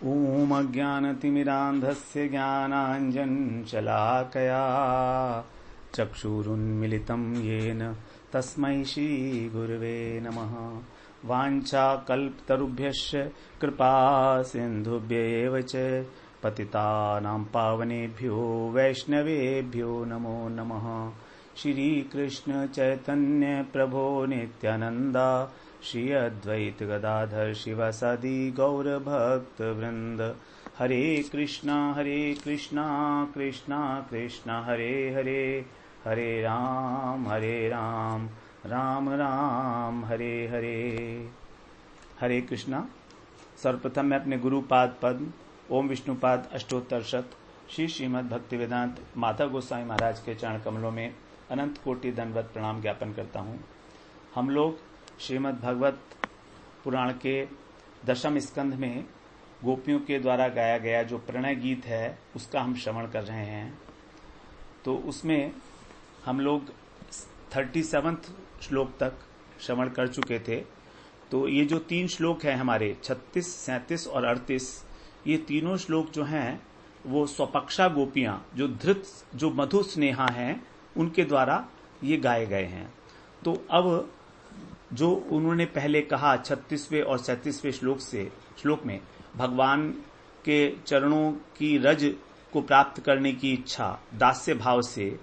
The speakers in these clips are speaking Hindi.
ॐ अज्ञानतिमिरान्धस्य ज्ञानाञ्जनशलाकया चक्षुरुन्मिलितं येन तस्मै श्रीगुरवे नमः। वाञ्छाकल्पतरुभ्यश्च कृपा सिन्धुभ्येव च पतितानां पावनेभ्यो वैष्णवेभ्यो नमो नमः। श्रीकृष्ण चैतन्य प्रभो नित्यानन्दा श्री अद्वैत गदाधर शिवासादि गौर भक्त वृंद। हरे कृष्णा कृष्णा कृष्णा हरे हरे, हरे राम राम राम हरे हरे। हरे कृष्णा। सर्वप्रथम मैं अपने गुरुपाद पद्म ओम विष्णुपाद अष्टोत्तर शत श्री श्रीमद् भक्ति वेदांत माता गोसाई महाराज के चरण कमलों में अनंत कोटि दंडवत प्रणाम ज्ञापन करता हूँ। हम लोग श्रीमद् भागवत पुराण के दशम स्कंध में गोपियों के द्वारा गाया गया जो प्रणय गीत है उसका हम श्रवण कर रहे हैं। तो उसमें हम लोग 37वें श्लोक तक श्रवण कर चुके थे। तो ये जो 3 श्लोक हैं हमारे 36, 37 और 38, ये तीनों श्लोक जो हैं वो स्वपक्षा गोपियां जो धृत जो मधु स्नेहा हैं उनके द्वारा ये गाए गए हैं। तो अब जो उन्होंने पहले कहा 36वें और 37वें श्लोक में भगवान के चरणों की रज को प्राप्त करने की इच्छा दास्य भाव से,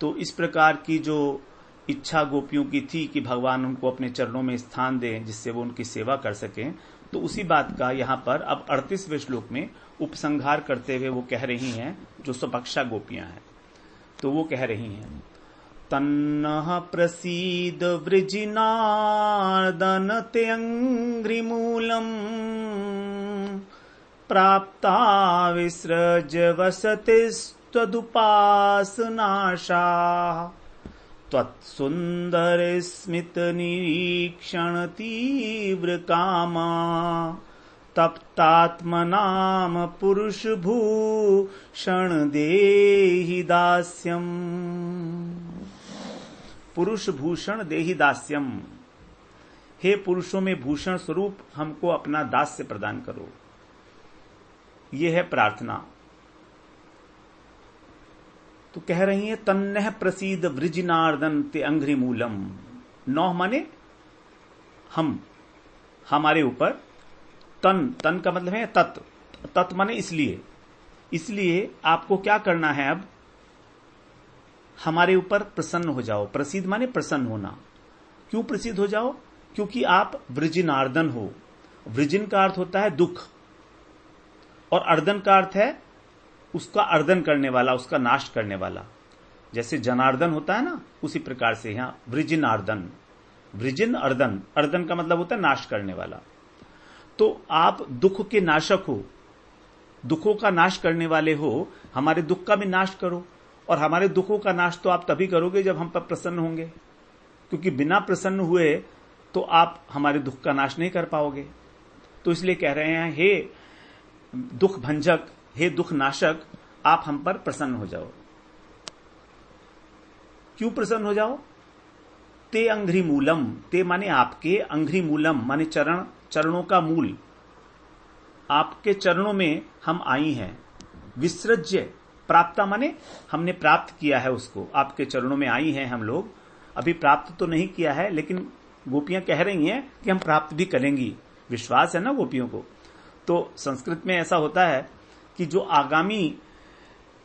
तो इस प्रकार की जो इच्छा गोपियों की थी कि भगवान उनको अपने चरणों में स्थान दें जिससे वो उनकी सेवा कर सकें, तो उसी बात का यहाँ पर अब 38वें श्लोक में उपसंहार करते हुए वो कह रही हैं जो स्वपक्षा गोपियां हैं। तो वो कह रही हैं तन्नः प्रसीद वृजिनार्दन ते अंघ्रिमूलम् प्राप्ता विसृज वसतिस्त्वदुपासनाशा त्वत्सुन्दर स्मित निरीक्षण तीव्र कामा तप्तात्मनाम पुरुष भूषण देहि दास्यम्। पुरुष भूषण देहि दास्यम, हे पुरुषों में भूषण स्वरूप हमको अपना दास्य प्रदान करो। ये है प्रार्थना। तो कह रही है तन्नः प्रसीद वृजिनार्दन ते अंघ्रिमूलम। नौह माने हम, हमारे ऊपर। तन का मतलब है तत् माने इसलिए आपको क्या करना है, अब हमारे ऊपर प्रसन्न हो जाओ। प्रसिद्ध माने प्रसन्न होना। क्यों प्रसिद्ध हो जाओ? क्योंकि आप वृजिनार्दन हो। वृजिन का अर्थ होता है दुख और अर्दन का अर्थ है उसका अर्दन करने वाला, उसका नाश करने वाला। जैसे जनार्दन होता है ना, उसी प्रकार से यहां वृजिनार्दन, वृजिन अर्दन, अर्दन का मतलब होता है नाश करने वाला। तो आप दुख के नाशक हो, दुखों का नाश करने वाले हो। हमारे दुख का भी नाश करो। और हमारे दुखों का नाश तो आप तभी करोगे जब हम पर प्रसन्न होंगे, क्योंकि बिना प्रसन्न हुए तो आप हमारे दुख का नाश नहीं कर पाओगे। तो इसलिए कह रहे हैं हे दुख भंजक, हे दुख नाशक, आप हम पर प्रसन्न हो जाओ। क्यों प्रसन्न हो जाओ? ते अंघ्रिमूलम, ते माने आपके, अंघ्रिमूलम माने चरणों का मूल। आपके चरणों में हम आई हैं। विसृज्य, प्राप्ता माने हमने प्राप्त किया है उसको। आपके चरणों में आई हैं हम लोग। अभी प्राप्त तो नहीं किया है, लेकिन गोपियां कह रही हैं कि हम प्राप्त भी करेंगी। विश्वास है ना गोपियों को। तो संस्कृत में ऐसा होता है कि जो आगामी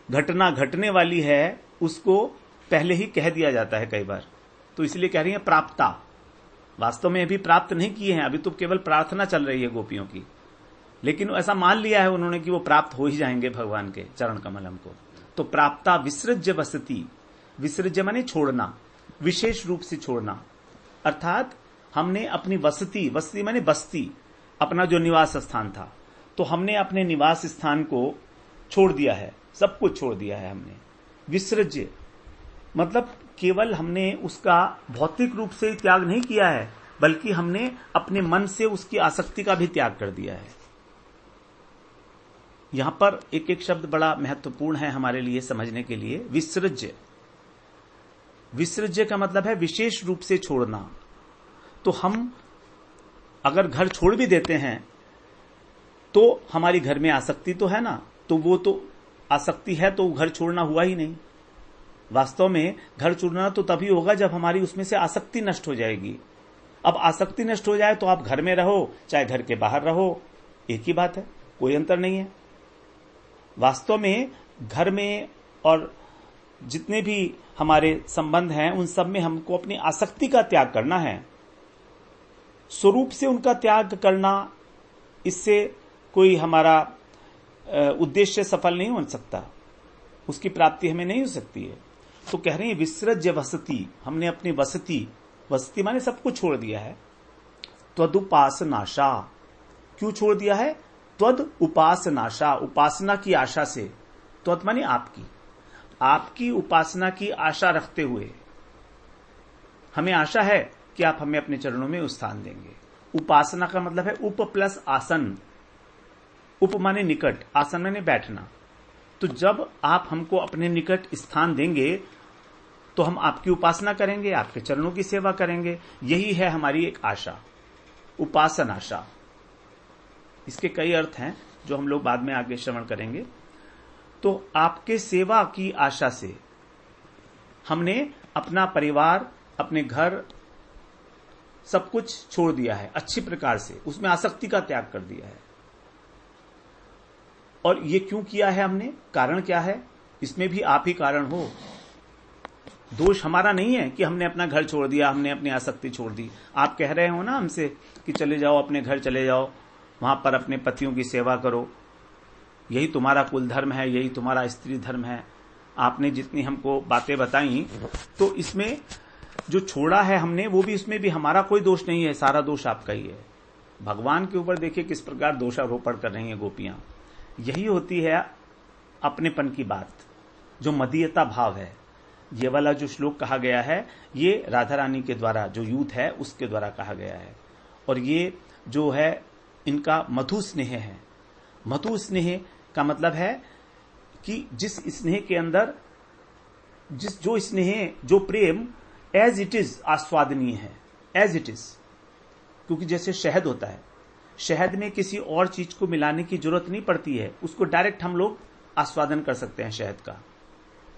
घटना घटने वाली है उसको पहले ही कह दिया जाता है कई बार। तो इसलिए कह रही हैं प्राप्ता। वास्तव में अभी प्राप्त नहीं किए हैं, अभी तो केवल प्रार्थना चल रही है गोपियों की। लेकिन ऐसा मान लिया है उन्होंने कि वो प्राप्त हो ही जाएंगे भगवान के चरण कमलम को। तो प्राप्ता विसृज्य वसति, विसृज्य माने छोड़ना, विशेष रूप से छोड़ना। अर्थात हमने अपनी वसती माने बस्ती, अपना जो निवास स्थान था, तो हमने अपने निवास स्थान को छोड़ दिया है, सब कुछ छोड़ दिया है हमने। विसृज्य मतलब केवल हमने उसका भौतिक रूप से त्याग नहीं किया है, बल्कि हमने अपने मन से उसकी आसक्ति का भी त्याग कर दिया है। यहां पर एक एक शब्द बड़ा महत्वपूर्ण है हमारे लिए समझने के लिए। विसृज्य, विसृज्य का मतलब है विशेष रूप से छोड़ना। तो हम अगर घर छोड़ भी देते हैं तो हमारी घर में आसक्ति तो है ना, तो वो तो आसक्ति है तो घर छोड़ना हुआ ही नहीं। वास्तव में घर छोड़ना तो तभी होगा जब हमारी उसमें से आसक्ति नष्ट हो जाएगी। अब आसक्ति नष्ट हो जाए तो आप घर में रहो चाहे घर के बाहर रहो, एक ही बात है, कोई अंतर नहीं है। वास्तव में घर में और जितने भी हमारे संबंध हैं उन सब में हमको अपनी आसक्ति का त्याग करना है, स्वरूप से उनका त्याग करना। इससे कोई हमारा उद्देश्य सफल नहीं हो सकता, उसकी प्राप्ति हमें नहीं हो सकती है। तो कह रहे हैं विसृज्य वसति, हमने अपनी वसति, वसति माने सब कुछ छोड़ दिया है। त्वदुपासनाशा, क्यों छोड़ दिया है? त्वद उपासनाशा, उपासना की आशा से। त्वद माने आपकी उपासना की आशा रखते हुए, हमें आशा है कि आप हमें अपने चरणों में स्थान देंगे। उपासना का मतलब है उप प्लस आसन। उप माने निकट, आसन माने बैठना। तो जब आप हमको अपने निकट स्थान देंगे तो हम आपकी उपासना करेंगे, आपके चरणों की सेवा करेंगे। यही है हमारी एक आशा, उपासन आशा। इसके कई अर्थ हैं जो हम लोग बाद में आगे श्रवण करेंगे। तो आपके सेवा की आशा से हमने अपना परिवार, अपने घर, सब कुछ छोड़ दिया है अच्छी प्रकार से, उसमें आसक्ति का त्याग कर दिया है। और ये क्यों किया है हमने? कारण क्या है? इसमें भी आप ही कारण हो। दोष हमारा नहीं है कि हमने अपना घर छोड़ दिया, हमने अपनी आसक्ति छोड़ दी। आप कह रहे हो ना हमसे कि चले जाओ, अपने घर चले जाओ, वहां पर अपने पतियों की सेवा करो, यही तुम्हारा कुल धर्म है, यही तुम्हारा स्त्री धर्म है। आपने जितनी हमको बातें बताई, तो इसमें जो छोड़ा है हमने, वो भी, इसमें भी हमारा कोई दोष नहीं है, सारा दोष आपका ही है। भगवान के ऊपर देखिए किस प्रकार दोषारोपण कर रही हैं गोपियां। यही होती है अपनेपन की बात, जो मदीयता भाव है। ये वाला जो श्लोक कहा गया है, ये राधा रानी के द्वारा, जो यूथ है उसके द्वारा कहा गया है। और ये जो है इनका मधु स्नेह है। मधु स्नेह का मतलब है कि जिस स्नेह के अंदर, जो स्नेह, जो प्रेम एज इट इज आस्वादनीय है, एज इट इज। क्योंकि जैसे शहद होता है, शहद में किसी और चीज को मिलाने की जरूरत नहीं पड़ती है, उसको डायरेक्ट हम लोग आस्वादन कर सकते हैं शहद का,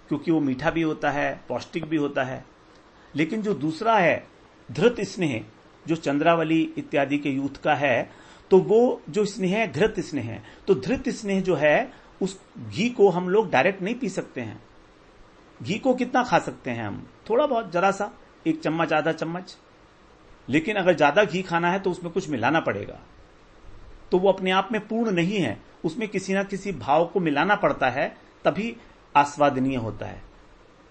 क्योंकि वो मीठा भी होता है, पौष्टिक भी होता है। लेकिन जो दूसरा है धृत स्नेह, जो चंद्रावली इत्यादि के यूथ का है, तो वो जो स्नेह है घृत स्नेह है। तो धृत स्नेह जो है, उस घी को हम लोग डायरेक्ट नहीं पी सकते हैं। घी को कितना खा सकते हैं हम? थोड़ा बहुत, जरा सा, एक चम्मच, आधा चम्मच। लेकिन अगर ज्यादा घी खाना है तो उसमें कुछ मिलाना पड़ेगा, तो वो अपने आप में पूर्ण नहीं है, उसमें किसी ना किसी भाव को मिलाना पड़ता है, तभी आस्वादनीय होता है।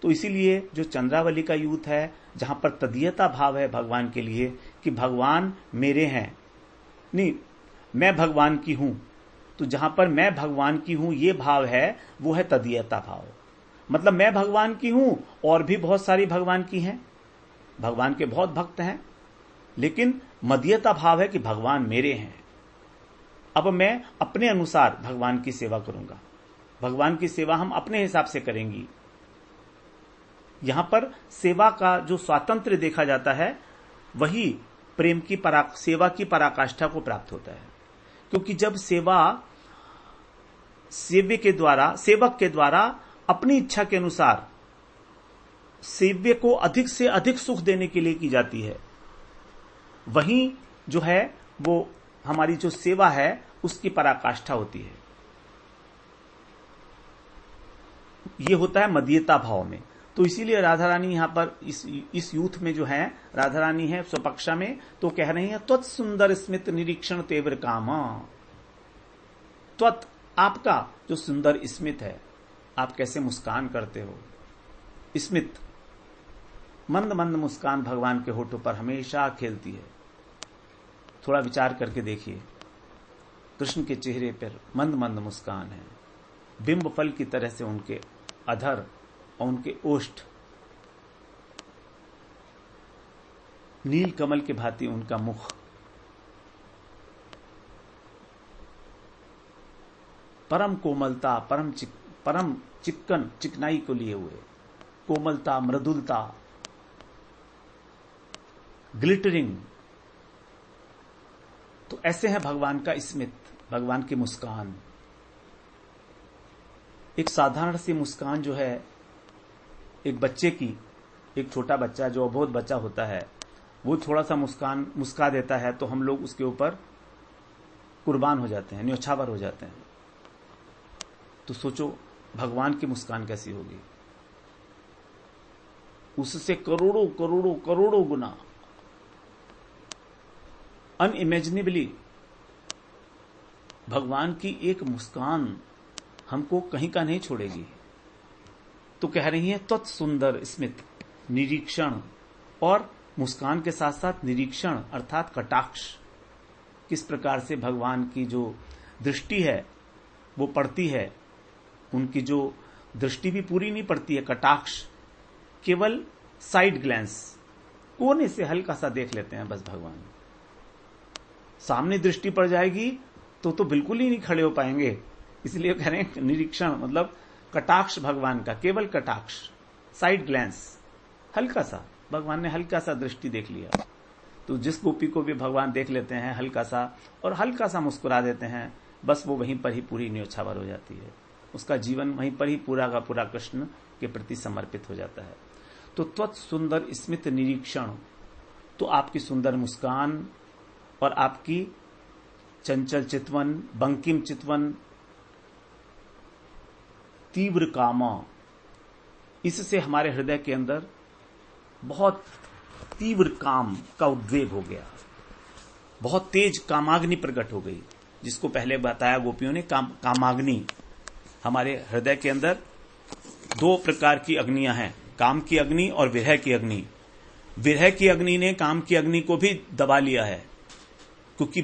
तो इसीलिए जो चंद्रावली का यूथ है, जहां पर तदीयता भाव है भगवान के लिए, कि भगवान मेरे हैं, नहीं मैं भगवान की हूं, तो जहां पर मैं भगवान की हूं ये भाव है, वो है तदीयता भाव। मतलब मैं भगवान की हूं और भी बहुत सारी भगवान की हैं, भगवान के बहुत भक्त हैं, लेकिन मदीयता भाव है कि भगवान मेरे हैं। अब मैं अपने अनुसार भगवान की सेवा करूंगा, भगवान की सेवा हम अपने हिसाब से करेंगी। यहां पर सेवा का जो स्वातंत्र्य देखा जाता है, वही प्रेम की सेवा की पराकाष्ठा को प्राप्त होता है। क्योंकि जब सेवा सेव्य के द्वारा, सेवक के द्वारा अपनी इच्छा के अनुसार सेव्य को अधिक से अधिक सुख देने के लिए की जाती है, वहीं जो है वो हमारी जो सेवा है उसकी पराकाष्ठा होती है। ये होता है मदीयता भाव में। तो इसीलिए राधा रानी यहां पर इस यूथ में जो है, राधा रानी है स्वपक्षा में, तो कह रही है त्वत् सुंदर स्मित निरीक्षण तेवर काम। त्वत्, आपका जो सुंदर स्मित है, आप कैसे मुस्कान करते हो। स्मित, मंद मंद मुस्कान भगवान के होठों पर हमेशा खेलती है। थोड़ा विचार करके देखिए, कृष्ण के चेहरे पर मंद मंद मुस्कान है, बिंब फल की तरह से उनके अधर और उनके ओष्ठ, नील कमल के भांति उनका मुख, परम कोमलता, परम चिकन, चिकनाई को लिए हुए, कोमलता, मृदुलता, ग्लिटरिंग। तो ऐसे है भगवान का स्मित, भगवान की मुस्कान। एक साधारण सी मुस्कान जो है एक बच्चे की, एक छोटा बच्चा जो अबोध बच्चा होता है, वो थोड़ा सा मुस्का देता है तो हम लोग उसके ऊपर कुर्बान हो जाते हैं, न्योछावर हो जाते हैं। तो सोचो भगवान की मुस्कान कैसी होगी, उससे करोड़ों करोड़ों करोड़ों गुना, अनइमेजिनेबली भगवान की एक मुस्कान हमको कहीं का नहीं छोड़ेगी। तो कह रही है त्वत् सुंदर स्मित निरीक्षण, और मुस्कान के साथ साथ निरीक्षण अर्थात कटाक्ष। किस प्रकार से भगवान की जो दृष्टि है वो पड़ती है, उनकी जो दृष्टि भी पूरी नहीं पड़ती है, कटाक्ष केवल साइड ग्लैंस, कोने से हल्का सा देख लेते हैं बस भगवान। सामने दृष्टि पड़ जाएगी तो बिल्कुल ही नहीं खड़े हो पाएंगे। इसलिए कह रहे हैं निरीक्षण मतलब कटाक्ष भगवान का, केवल कटाक्ष, साइड ग्लैंस, हल्का सा, भगवान ने हल्का सा दृष्टि देख लिया। तो जिस गोपी को भी भगवान देख लेते हैं हल्का सा और हल्का सा मुस्कुरा देते हैं, बस वो वहीं पर ही पूरी न्योछावर हो जाती है, उसका जीवन वहीं पर ही पूरा का पूरा कृष्ण के प्रति समर्पित हो जाता है। तो त्वत् सुंदर स्मित निरीक्षण, तो आपकी सुंदर मुस्कान और आपकी चंचल चितवन, बंकिम चितवन, तीव्र कामा, इससे हमारे हृदय के अंदर बहुत तीव्र काम का उद्वेग हो गया, बहुत तेज कामाग्नि प्रकट हो गई। जिसको पहले बताया गोपियों ने, कामाग्नि। हमारे हृदय के अंदर दो प्रकार की अग्नियां हैं, काम की अग्नि और विरह की अग्नि। विरह की अग्नि ने काम की अग्नि को भी दबा लिया है, क्योंकि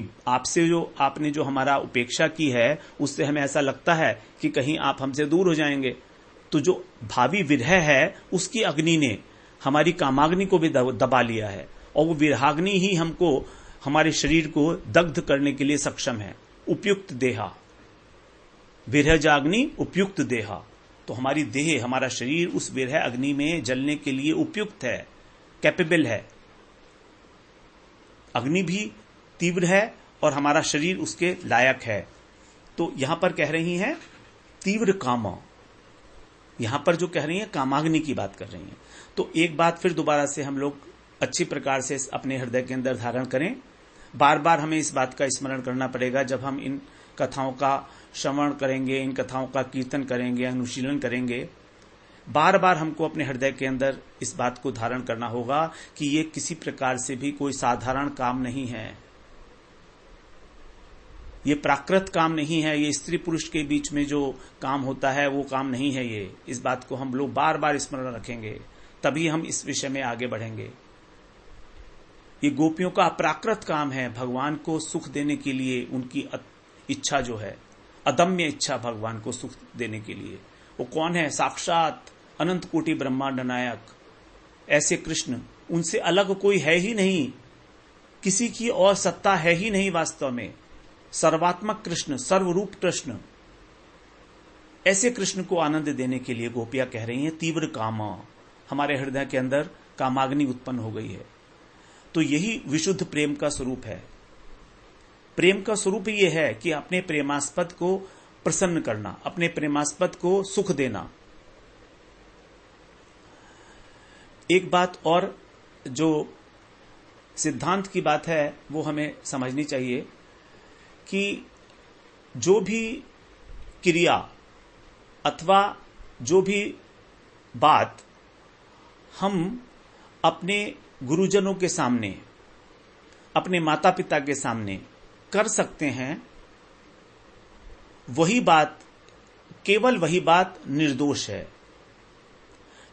आपने जो हमारा उपेक्षा की है उससे हमें ऐसा लगता है कि कहीं आप हमसे दूर हो जाएंगे। तो जो भावी विरह है उसकी अग्नि ने हमारी कामाग्नि को भी दबा लिया है, और वो विरहाग्नि ही हमको, हमारे शरीर को दग्ध करने के लिए सक्षम है। उपयुक्त देहा, विरहजाग्नि उपयुक्त देहा, तो हमारी देह, हमारा शरीर उस विरह अग्नि में जलने के लिए उपयुक्त है, कैपेबल है। अग्नि भी तीव्र है और हमारा शरीर उसके लायक है। तो यहां पर कह रही हैं तीव्र कामा, यहां पर जो कह रही हैं कामाग्नि की बात कर रही हैं। तो एक बात फिर दोबारा से हम लोग अच्छी प्रकार से अपने हृदय के अंदर धारण करें। बार बार हमें इस बात का स्मरण करना पड़ेगा जब हम इन कथाओं का श्रवण करेंगे, इन कथाओं का कीर्तन करेंगे, अनुशीलन करेंगे। बार बार हमको अपने हृदय के अंदर इस बात को धारण करना होगा कि ये किसी प्रकार से भी कोई साधारण काम नहीं है, ये प्राकृत काम नहीं है, ये स्त्री पुरुष के बीच में जो काम होता है वो काम नहीं है ये। इस बात को हम लोग बार बार स्मरण रखेंगे, तभी हम इस विषय में आगे बढ़ेंगे। ये गोपियों का अप्राकृत काम है, भगवान को सुख देने के लिए उनकी इच्छा जो है, अदम्य इच्छा भगवान को सुख देने के लिए। वो कौन है? साक्षात अनंत कोटि ब्रह्मांड नायक ऐसे कृष्ण, उनसे अलग कोई है ही नहीं, किसी की और सत्ता है ही नहीं वास्तव में। सर्वात्मक कृष्ण, सर्वरूप कृष्ण, ऐसे कृष्ण को आनंद देने के लिए गोपियां कह रही हैं तीव्र कामा, हमारे हृदय के अंदर कामाग्नि उत्पन्न हो गई है। तो यही विशुद्ध प्रेम का स्वरूप है। प्रेम का स्वरूप यह है कि अपने प्रेमास्पद को प्रसन्न करना, अपने प्रेमास्पद को सुख देना। एक बात और जो सिद्धांत की बात है वो हमें समझनी चाहिए कि जो भी क्रिया अथवा जो भी बात हम अपने गुरुजनों के सामने, अपने माता पिता के सामने कर सकते हैं, वही बात, केवल वही बात निर्दोष है।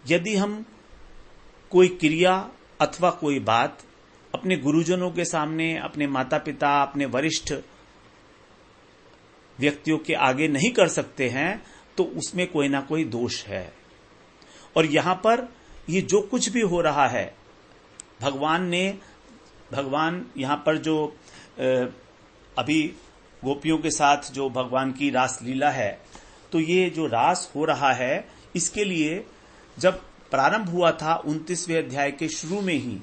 यदि हम कोई क्रिया अथवा कोई बात अपने गुरुजनों के सामने, अपने माता पिता, अपने वरिष्ठ व्यक्तियों के आगे नहीं कर सकते हैं, तो उसमें कोई ना कोई दोष है। और यहां पर ये जो कुछ भी हो रहा है, भगवान यहां पर जो अभी गोपियों के साथ जो भगवान की रास लीला है, तो ये जो रास हो रहा है, इसके लिए जब प्रारंभ हुआ था 29वें अध्याय के शुरू में ही,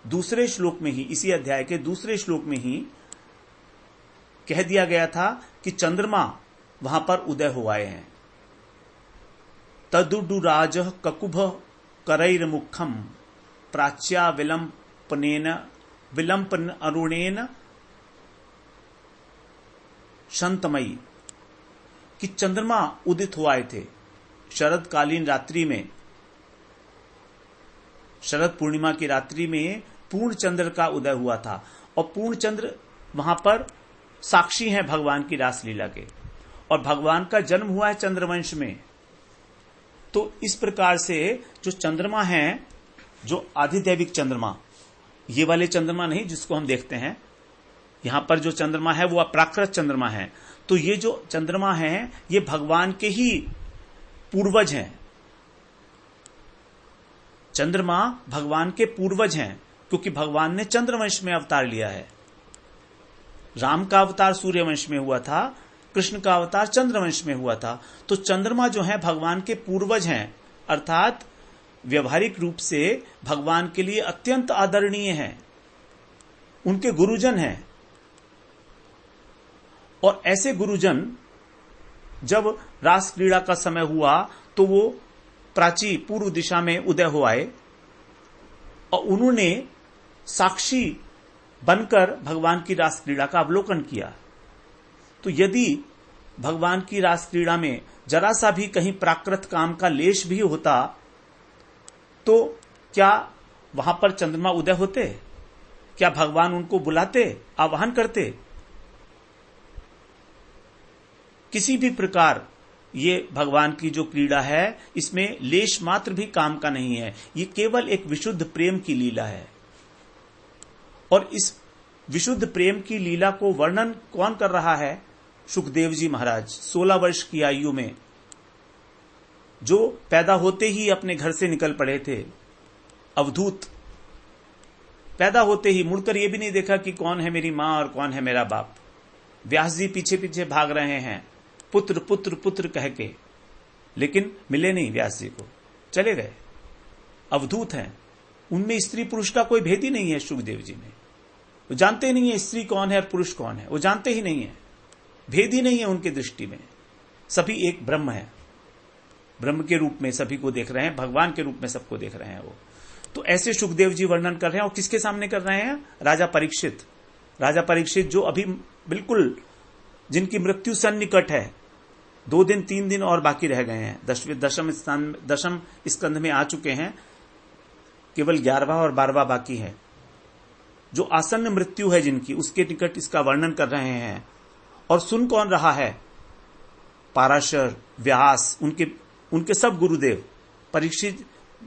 दूसरे श्लोक में ही, इसी अध्याय के दूसरे श्लोक में ही कह दिया गया था कि चंद्रमा वहां पर उदय हो आए हैं। तदुडुराज ककुभ करैर मुखम प्राच्या विलंपन अरुणेन शंतमयी, कि चंद्रमा उदित हो आए थे शरदकालीन रात्रि में, शरद पूर्णिमा की रात्रि में पूर्ण चंद्र का उदय हुआ था। और पूर्ण चंद्र वहां पर साक्षी हैं भगवान की रासलीला के, और भगवान का जन्म हुआ है चंद्रवंश में। तो इस प्रकार से जो चंद्रमा है, जो आधिदैविक चंद्रमा, ये वाले चंद्रमा नहीं जिसको हम देखते हैं, यहां पर जो चंद्रमा है वो अप्राकृत चंद्रमा है। तो ये जो चंद्रमा है ये भगवान के ही पूर्वज हैं। चंद्रमा भगवान के पूर्वज हैं, क्योंकि भगवान ने चंद्रवंश में अवतार लिया है। राम का अवतार सूर्यवंश में हुआ था, कृष्ण का अवतार चंद्रवंश में हुआ था। तो चंद्रमा जो है भगवान के पूर्वज हैं, अर्थात व्यवहारिक रूप से भगवान के लिए अत्यंत आदरणीय हैं, उनके गुरुजन हैं। और ऐसे गुरुजन जब रास क्रीड़ा का समय हुआ तो वो प्राची पूर्व दिशा में उदय हो आए, और उन्होंने साक्षी बनकर भगवान की रास क्रीड़ा का अवलोकन किया। तो यदि भगवान की रास क्रीड़ा में जरा सा भी कहीं प्राकृत काम का लेश भी होता तो क्या वहां पर चंद्रमा उदय होते? क्या भगवान उनको बुलाते, आवाहन करते? किसी भी प्रकार ये भगवान की जो क्रीड़ा है इसमें लेश मात्र भी काम का नहीं है। ये केवल एक विशुद्ध प्रेम की लीला है। और इस विशुद्ध प्रेम की लीला को वर्णन कौन कर रहा है? सुखदेव जी महाराज 16 वर्ष की आयु में, जो पैदा होते ही अपने घर से निकल पड़े थे, अवधूत। पैदा होते ही मुड़कर ये भी नहीं देखा कि कौन है मेरी मां और कौन है मेरा बाप। व्यास जी पीछे पीछे भाग रहे हैं, पुत्र पुत्र पुत्र कह के, लेकिन मिले नहीं व्यास जी को, चले गए। अवधूत हैं, उनमें स्त्री पुरुष का कोई भेद ही नहीं है। सुखदेव जी में वो जानते ही नहीं है स्त्री कौन है और पुरुष कौन है, वो जानते ही नहीं है, भेद ही नहीं है उनकी दृष्टि में। सभी एक ब्रह्म है, ब्रह्म के रूप में सभी को देख रहे हैं, भगवान के रूप में सबको देख रहे हैं वो। तो ऐसे सुखदेव जी वर्णन कर रहे हैं, और किसके सामने कर रहे हैं? राजा परीक्षित। राजा परीक्षित जो अभी बिल्कुल, जिनकी मृत्यु सन्निकट है, 2 दिन 3 दिन और बाकी रह गए हैं, दशम स्कंध में आ चुके हैं, केवल 11वां और 12वां बाकी है। जो आसन्न मृत्यु है जिनकी, उसके निकट इसका वर्णन कर रहे हैं। और सुन कौन रहा है? पाराशर, व्यास, उनके सब गुरुदेव, परीक्षित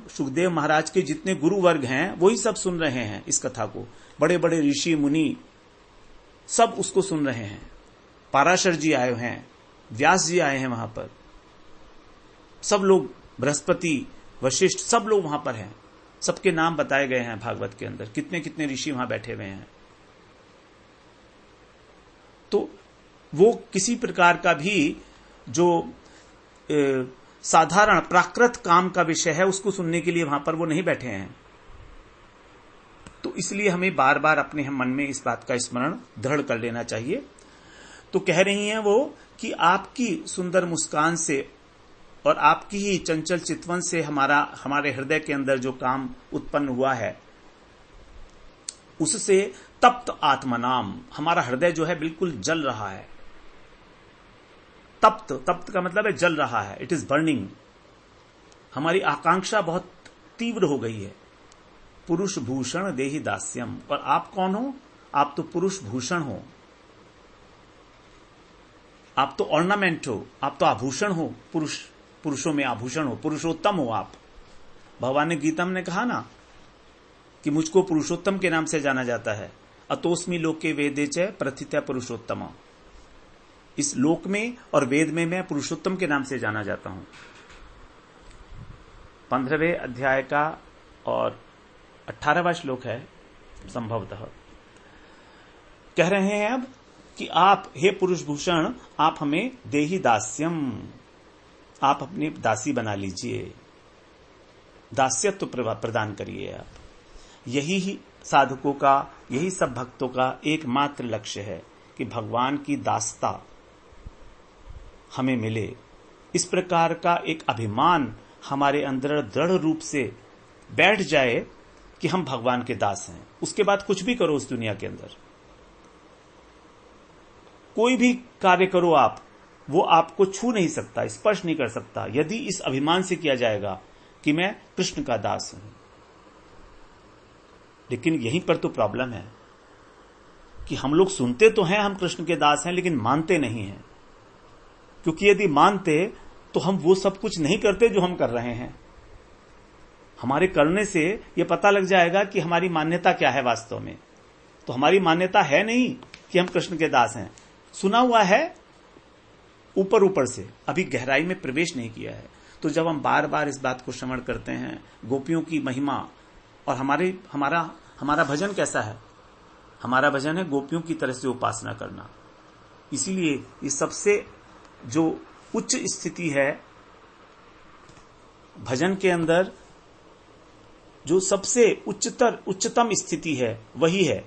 सुखदेव महाराज के जितने गुरु वर्ग हैं वही सब सुन रहे हैं इस कथा को। बड़े बड़े ऋषि मुनि सब उसको सुन रहे हैं। पाराशर जी आए हैं, व्यास जी आए हैं वहां पर, सब लोग, बृहस्पति, वशिष्ठ, सब लोग वहां पर हैं। सबके नाम बताए गए हैं भागवत के अंदर, कितने कितने ऋषि वहां बैठे हुए हैं। तो वो किसी प्रकार का भी जो साधारण प्राकृत काम का विषय है उसको सुनने के लिए वहां पर वो नहीं बैठे हैं। तो इसलिए हमें बार बार अपने मन में इस बात का स्मरण दृढ़ कर लेना चाहिए। तो कह रही हैं वो कि आपकी सुंदर मुस्कान से और आपकी ही चंचल चितवन से हमारे हृदय के अंदर जो काम उत्पन्न हुआ है, उससे तप्त आत्मनाम, हमारा हृदय जो है बिल्कुल जल रहा है। तप्त का मतलब है जल रहा है, इट इज बर्निंग। हमारी आकांक्षा बहुत तीव्र हो गई है। पुरुष भूषण देहि दास्यम। और आप कौन हो? आप तो पुरुष भूषण हो, आप तो ऑर्नामेंट हो, आप तो आभूषण हो, पुरुषों में आभूषण हो, पुरुषोत्तम हो आप। भगवान ने गीता में कहा ना कि मुझको पुरुषोत्तम के नाम से जाना जाता है। अतोस्मि लोके वेदे च प्रथितः पुरुषोत्तम। इस लोक में और वेद में मैं पुरुषोत्तम के नाम से जाना जाता हूं। 15वें अध्याय का और 18वां श्लोक है संभवतः। कह रहे हैं अब कि आप, हे पुरुष भूषण, आप हमें देहि दास्यम, आप अपनी दासी बना लीजिए, दास्यत्व प्रदान करिए आप। यही साधकों का, यही सब भक्तों का एकमात्र लक्ष्य है कि भगवान की दासता हमें मिले, इस प्रकार का एक अभिमान हमारे अंदर दृढ़ रूप से बैठ जाए कि हम भगवान के दास हैं। उसके बाद कुछ भी करो उस दुनिया के अंदर, कोई भी कार्य करो आप, वो आपको छू नहीं सकता, स्पर्श नहीं कर सकता, यदि इस अभिमान से किया जाएगा कि मैं कृष्ण का दास हूं। लेकिन यहीं पर तो प्रॉब्लम है कि हम लोग सुनते तो हैं हम कृष्ण के दास हैं, लेकिन मानते नहीं हैं। क्योंकि यदि मानते तो हम वो सब कुछ नहीं करते जो हम कर रहे हैं। हमारे करने से यह पता लग जाएगा कि हमारी मान्यता क्या है वास्तव में। तो हमारी मान्यता है नहीं कि हम कृष्ण के दास हैं, सुना हुआ है ऊपर ऊपर से, अभी गहराई में प्रवेश नहीं किया है। तो जब हम बार बार इस बात को श्रवण करते हैं, गोपियों की महिमा, और हमारा भजन कैसा है? हमारा भजन है गोपियों की तरह से उपासना करना। इसीलिए ये सबसे जो उच्च स्थिति है भजन के अंदर, जो सबसे उच्चतम स्थिति है, वही है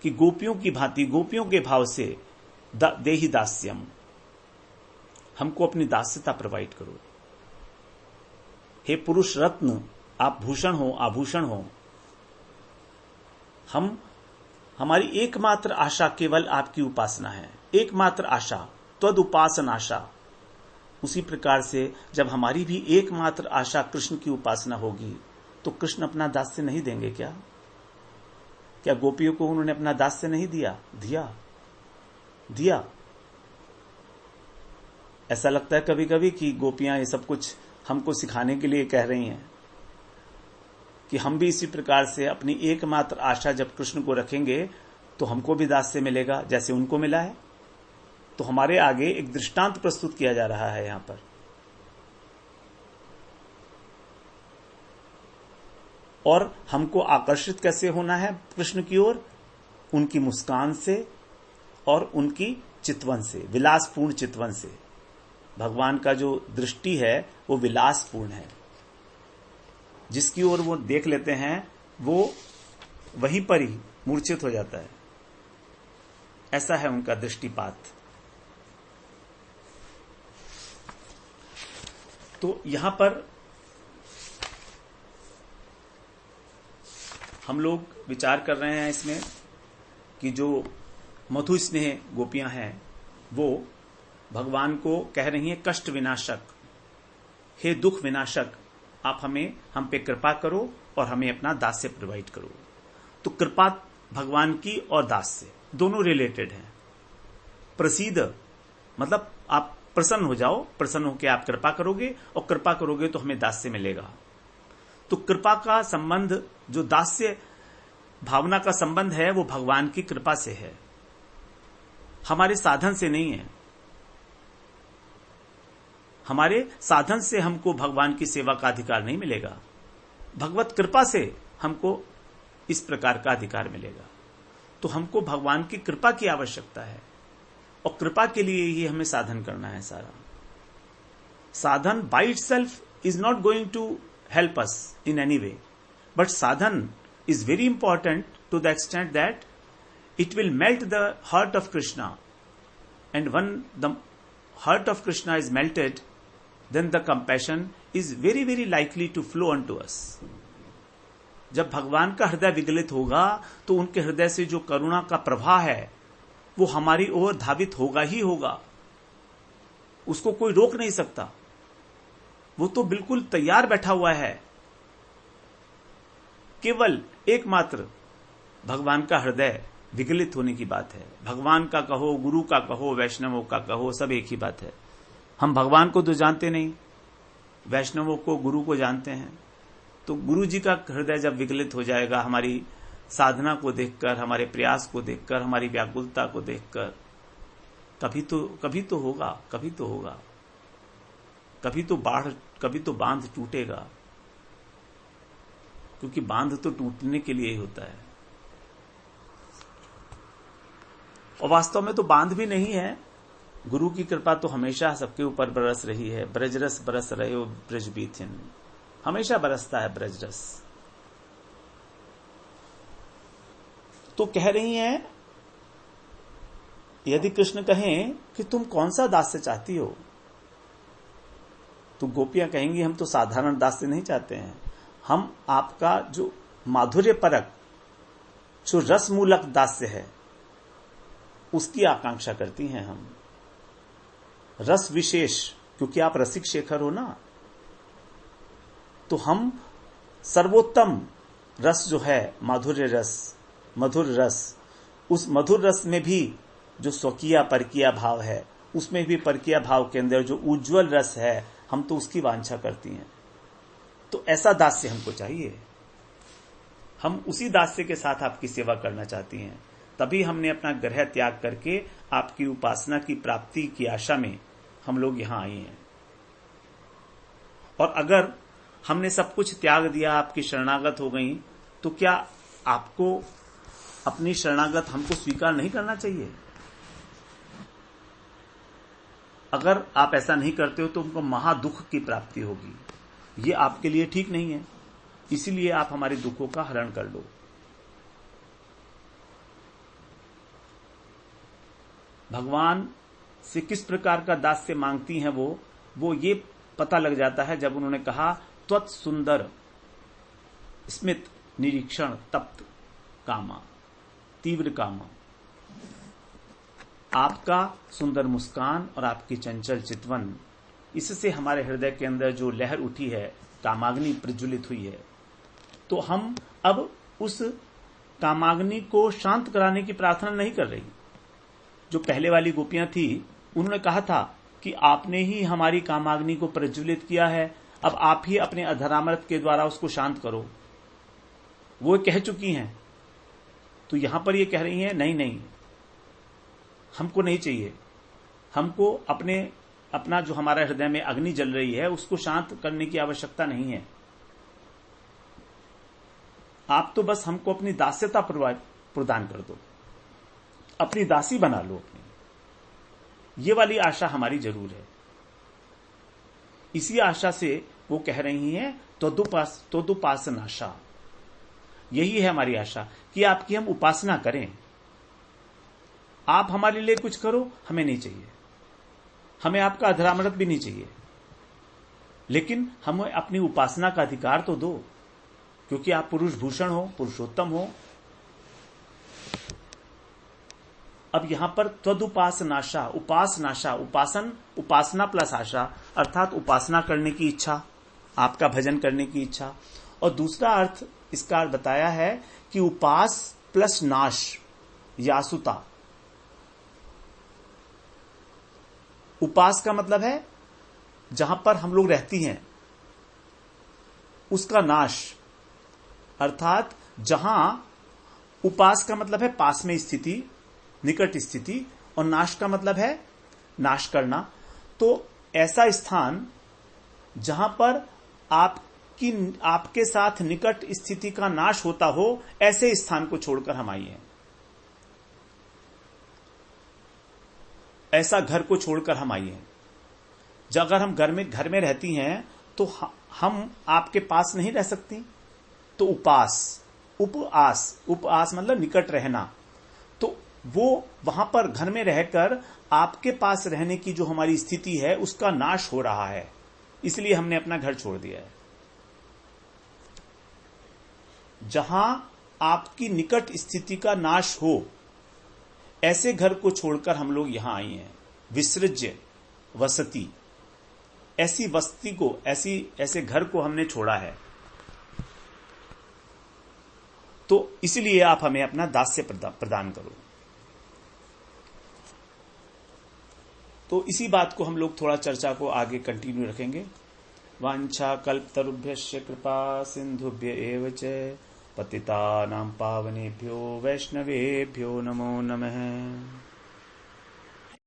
कि गोपियों की भांति, गोपियों के भाव से देहि दास्यम, हमको अपनी दास्यता प्रोवाइड करो। हे पुरुष रत्न, आप भूषण हो, आभूषण हो। हमारी एकमात्र आशा केवल आपकी उपासना है, एकमात्र आशा, त्वद उपासन आशा। उसी प्रकार से जब हमारी भी एकमात्र आशा कृष्ण की उपासना होगी, तो कृष्ण अपना दास्य नहीं देंगे क्या? क्या गोपियों को उन्होंने अपना दास्य नहीं दिया? दिया। ऐसा लगता है कभी कभी कि गोपियां ये सब कुछ हमको सिखाने के लिए कह रही हैं कि हम भी इसी प्रकार से अपनी एकमात्र आशा जब कृष्ण को रखेंगे तो हमको भी दास्य मिलेगा जैसे उनको मिला है। तो हमारे आगे एक दृष्टांत प्रस्तुत किया जा रहा है यहां पर। और हमको आकर्षित कैसे होना है कृष्ण की ओर? उनकी मुस्कान से और उनकी चितवन से, विलासपूर्ण चितवन से। भगवान का जो दृष्टि है वो विलासपूर्ण है, जिसकी ओर वो देख लेते हैं वो वहीं पर ही मूर्छित हो जाता है। ऐसा है उनका दृष्टिपात। तो यहां पर हम लोग विचार कर रहे हैं इसमें कि जो मधु स्नेह गोपियां हैं वो भगवान को कह रही हैं, कष्ट विनाशक, हे दुख विनाशक, आप हम पे कृपा करो और हमें अपना दास्य प्रोवाइड करो। तो कृपा भगवान की और दास्य दोनों रिलेटेड हैं। प्रसीद मतलब आप प्रसन्न हो जाओ, प्रसन्न होकर आप कृपा करोगे और कृपा करोगे तो हमें दास्य मिलेगा। तो कृपा का संबंध, जो दास्य भावना का संबंध है, वो भगवान की कृपा से है, हमारे साधन से नहीं है। हमारे साधन से हमको भगवान की सेवा का अधिकार नहीं मिलेगा, भगवत कृपा से हमको इस प्रकार का अधिकार मिलेगा। तो हमको भगवान की कृपा की आवश्यकता है और कृपा के लिए ही हमें साधन करना है। सारा साधन by itself is not going to help us in any way, but साधन is very important to the extent that it will melt the heart of Krishna, and when the heart of Krishna is melted, then the compassion is very very likely to flow unto us. जब भगवान का हृदय विगलित होगा तो उनके हृदय से जो करुणा का प्रवाह है वो हमारी ओर धावित होगा ही होगा, उसको कोई रोक नहीं सकता। वो तो बिल्कुल तैयार बैठा हुआ है। केवल एकमात्र भगवान का हृदय विगलित होने की बात है। भगवान का कहो, गुरु का कहो, वैष्णवों का कहो, सब एक ही बात है। हम भगवान को तो जानते नहीं, वैष्णवों को, गुरु को जानते हैं। तो गुरु जी का हृदय जब विगलित हो जाएगा, हमारी साधना को देखकर, हमारे प्रयास को देखकर, हमारी व्याकुलता को देखकर, कभी तो होगा, कभी तो बांध टूटेगा, क्योंकि बांध तो टूटने के लिए ही होता है। और वास्तव में तो बांध भी नहीं है। गुरु की कृपा तो हमेशा सबके ऊपर बरस रही है। ब्रजरस बरस रहे हो ब्रजबीथिन, हमेशा बरसता है ब्रजरस। तो कह रही हैं यदि कृष्ण कहें कि तुम कौन सा दास्य चाहती हो, तो गोपियां कहेंगी हम तो साधारण दास्य नहीं चाहते हैं, हम आपका जो माधुर्य परक, जो रसमूलक दास्य है, उसकी आकांक्षा करती हैं हम। रस विशेष, क्योंकि आप रसिक शेखर हो ना, तो हम सर्वोत्तम रस जो है माधुर्य रस, मधुर रस, उस मधुर रस में भी जो स्वकीय परकीय भाव है, उसमें भी परकीय भाव के अंदर जो उज्जवल रस है, हम तो उसकी वांछा करती हैं। तो ऐसा दास्य हमको चाहिए, हम उसी दास्य के साथ आपकी सेवा करना चाहती हैं। तभी हमने अपना ग्रह त्याग करके आपकी उपासना की प्राप्ति की आशा में हम लोग यहां आए हैं। और अगर हमने सब कुछ त्याग दिया, आपकी शरणागत हो गई, तो क्या आपको अपनी शरणागत हमको स्वीकार नहीं करना चाहिए? अगर आप ऐसा नहीं करते हो तो उनको महादुख की प्राप्ति होगी। ये आपके लिए ठीक नहीं है, इसीलिए आप हमारे दुखों का हरण कर लो। भगवान से किस प्रकार का दास्य मांगती हैं वो ये पता लग जाता है जब उन्होंने कहा त्वत् सुंदर स्मित निरीक्षण तप्त कामा, तीव्र कामा। आपका सुंदर मुस्कान और आपकी चंचल चितवन, इससे हमारे हृदय के अंदर जो लहर उठी है, कामाग्नि प्रज्वलित हुई है। तो हम अब उस कामाग्नि को शांत कराने की प्रार्थना नहीं कर रही। जो पहले वाली गोपियां थी, उन्होंने कहा था कि आपने ही हमारी कामाग्नि को प्रज्वलित किया है, अब आप ही अपने अधरामृत के द्वारा उसको शांत करो। वो कह चुकी हैं, तो यहां पर ये कह रही हैं नहीं नहीं, हमको नहीं चाहिए, हमको अपना जो हमारे हृदय में अग्नि जल रही है उसको शांत करने की आवश्यकता नहीं है। आप तो बस हमको अपनी दास्यता प्रदान कर दो, अपनी दासी बना लो अपनी। ये वाली आशा हमारी जरूर है। इसी आशा से वो कह रही हैं त्वदुपासनाशा, यही है हमारी आशा कि आपकी हम उपासना करें। आप हमारे लिए कुछ करो, हमें नहीं चाहिए, हमें आपका अधरामृत भी नहीं चाहिए, लेकिन हमें अपनी उपासना का अधिकार तो दो, क्योंकि आप पुरुष भूषण हो, पुरुषोत्तम हो। अब यहां पर त्वदुपासनाशा, उपासनाशा, उपासना प्लस आशा, अर्थात उपासना करने की इच्छा, आपका भजन करने की इच्छा। और दूसरा अर्थ इसका अर्थ बताया है कि उपास प्लस नाश, यासुता। उपास का मतलब है जहां पर हम लोग रहती हैं उसका नाश, अर्थात जहां उपास का मतलब है पास में स्थिति, निकट स्थिति, और नाश का मतलब है नाश करना। तो ऐसा स्थान जहां पर आपके साथ निकट स्थिति का नाश होता हो, ऐसे स्थान को छोड़कर हम आई हैं। ऐसा घर को छोड़कर हम आई हैं। जब अगर हम घर में रहती हैं तो हम आपके पास नहीं रह सकती। तो उपआस मतलब निकट रहना। तो वो वहां पर घर में रहकर आपके पास रहने की जो हमारी स्थिति है उसका नाश हो रहा है, इसलिए हमने अपना घर छोड़ दिया है। जहां आपकी निकट स्थिति का नाश हो, ऐसे घर को छोड़कर हम लोग यहां आई हैं। विसृज्य वसति, ऐसी वस्ती को, ऐसे घर को हमने छोड़ा है। तो इसलिए आप हमें अपना दास्य प्रदान करो। तो इसी बात को हम लोग थोड़ा चर्चा को आगे कंटिन्यू रखेंगे। वांछा कल्पतरुभ्यश्च कृपा सिंधुभ्य एव च पतितानां पावनेभ्यो वैष्णवेभ्यो नमो नमः।